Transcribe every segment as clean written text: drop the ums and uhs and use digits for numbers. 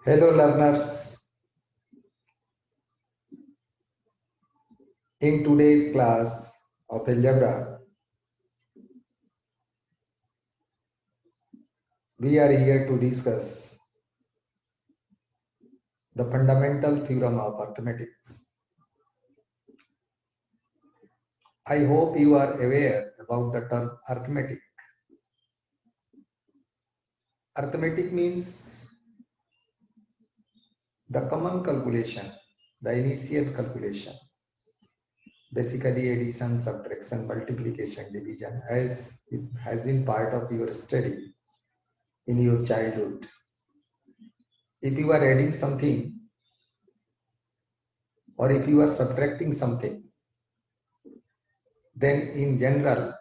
Hello learners, in today's class of algebra, we are here to discuss the fundamental theorem of arithmetic. I hope you are aware about the term arithmetic. Arithmetic means the common calculation, the initial calculation, basically addition, subtraction, multiplication, division, as it has been part of your study in your childhood. If you are adding something or if you are subtracting something, then in general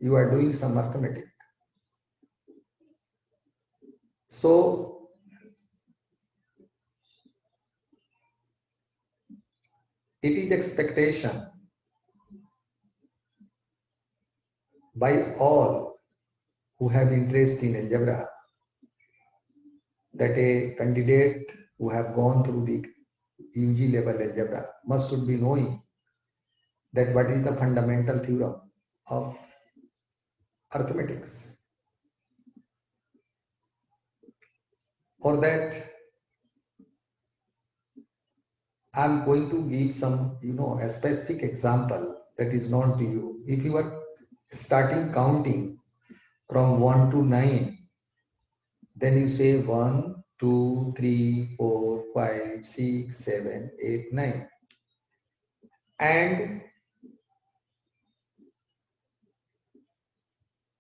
you are doing some arithmetic. So it is expectation by all who have interest in algebra that a candidate who have gone through the UG level algebra must should be knowing that what is the fundamental theorem of arithmetics. For that, I am going to give some, a specific example that is known to you. If you are starting counting from 1 to 9, then you say 1, 2, 3, 4, 5, 6, 7, 8, 9. And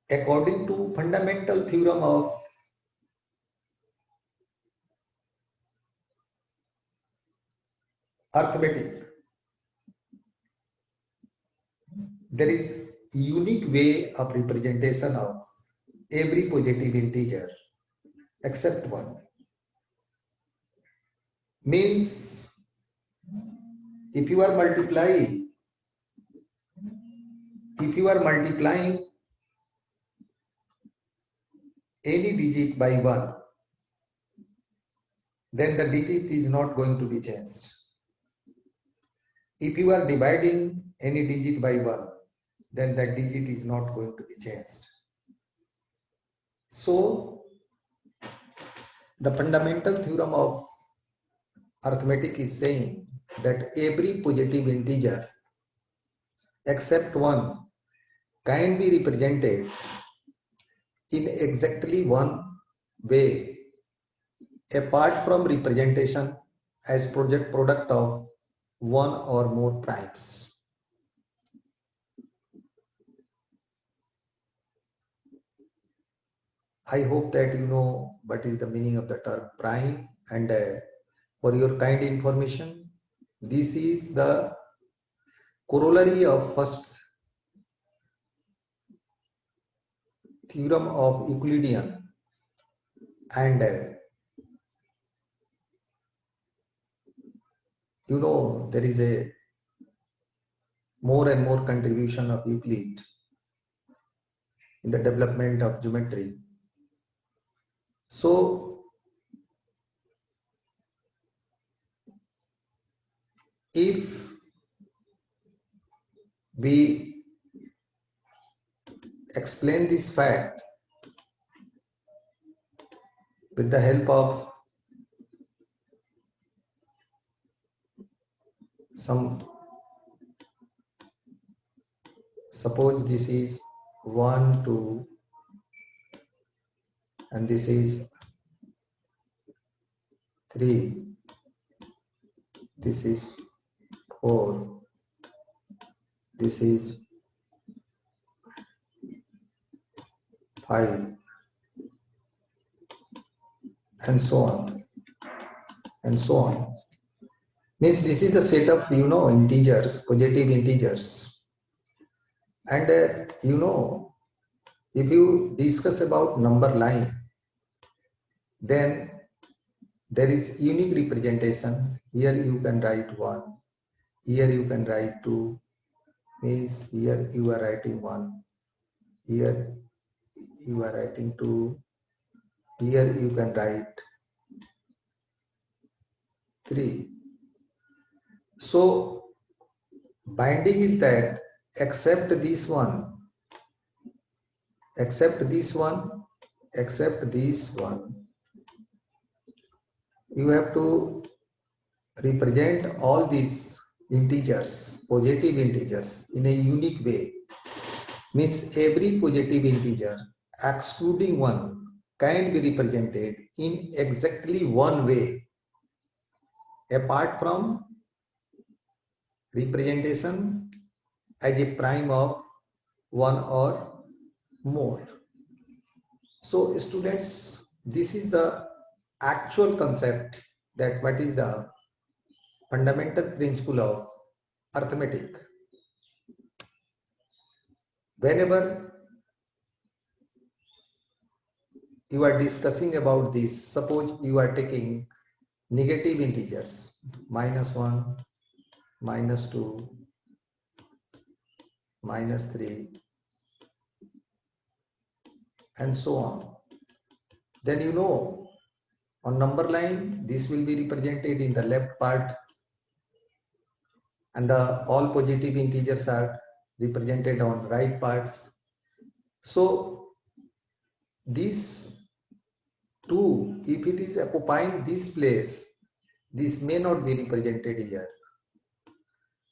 according to fundamental theorem of arithmetic, there is unique way of representation of every positive integer except one. Means if you are multiplying any digit by 1, then the digit is not going to be changed. If you are dividing any digit by 1, then that digit is not going to be changed. So, the fundamental theorem of arithmetic is saying that every positive integer except 1 can be represented in exactly one way apart from representation as product of one or more primes. I hope that you know what is the meaning of the term prime, and for your kind information, this is the corollary of first theorem of Euclidean, and there is a more and more contribution of Euclid in the development of geometry. So if we explain this fact with the help of suppose this is 1, 2, and this is 3, this is 4, this is 5, and so on and so on. Means this is the set of integers, positive integers, and if you discuss about number line, then there is unique representation. Here you can write 1, here you can write 2, means here you are writing 1, here you are writing 2, here you can write 3. So binding is that except this one, except this one, except this one, you have to represent all these integers, positive integers, in a unique way. Means every positive integer excluding one can be represented in exactly one way apart from representation as a prime of one or more. So students, this is the actual concept, that what is the fundamental principle of arithmetic. Whenever you are discussing about this, suppose you are taking negative integers, -1, -2, -3, and so on. Then you know, on number line, this will be represented in the left part, and the all positive integers are represented on right parts. So this 2, if it is occupying this place, this may not be represented here.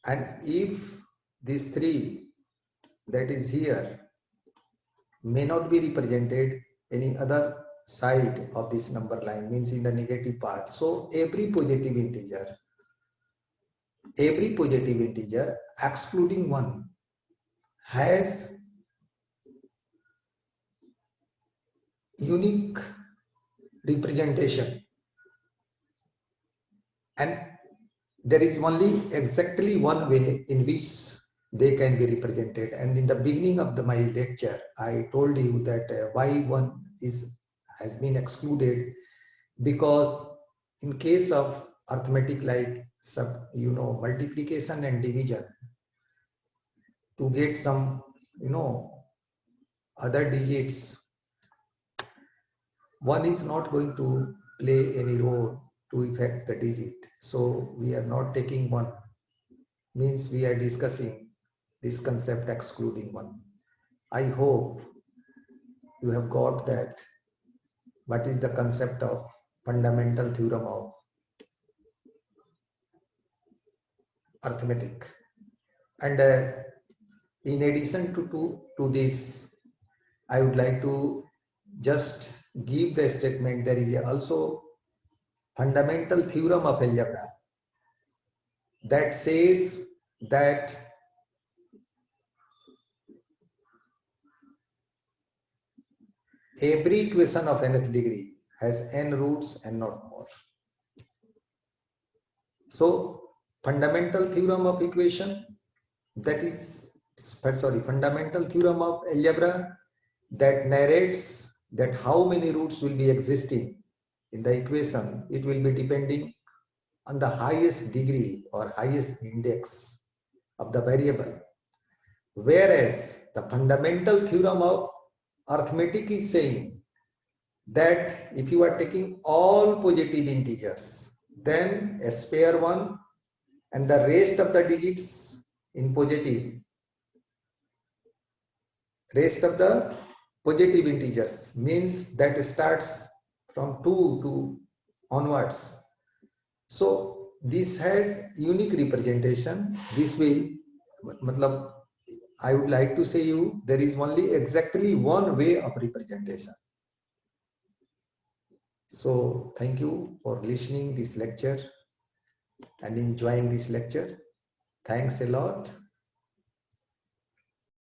And if this 3 that is here may not be represented any other side of this number line, means in the negative part. So every positive integer excluding 1 has unique representation, and there is only exactly one way in which they can be represented. And in the beginning of my lecture, I told you that why one has been excluded, because in case of arithmetic like multiplication and division, to get some other digits, one is not going to play any role to affect the digit. So we are not taking 1, means we are discussing this concept excluding 1. I hope you have got that what is the concept of fundamental theorem of arithmetic. And in addition to this, I would like to just give the statement, there is also fundamental theorem of algebra that says that every equation of nth degree has n roots and not more. So fundamental theorem of equation, fundamental theorem of algebra that narrates that how many roots will be existing in the equation, it will be depending on the highest degree or highest index of the variable. Whereas the fundamental theorem of arithmetic is saying that if you are taking all positive integers, then spare 1 and the rest of the digits in positive, rest of the positive integers, means that starts from 2 to onwards. So this has unique representation. This will, I would like to say you, there is only exactly one way of representation. So thank you for listening this lecture and enjoying this lecture. Thanks a lot.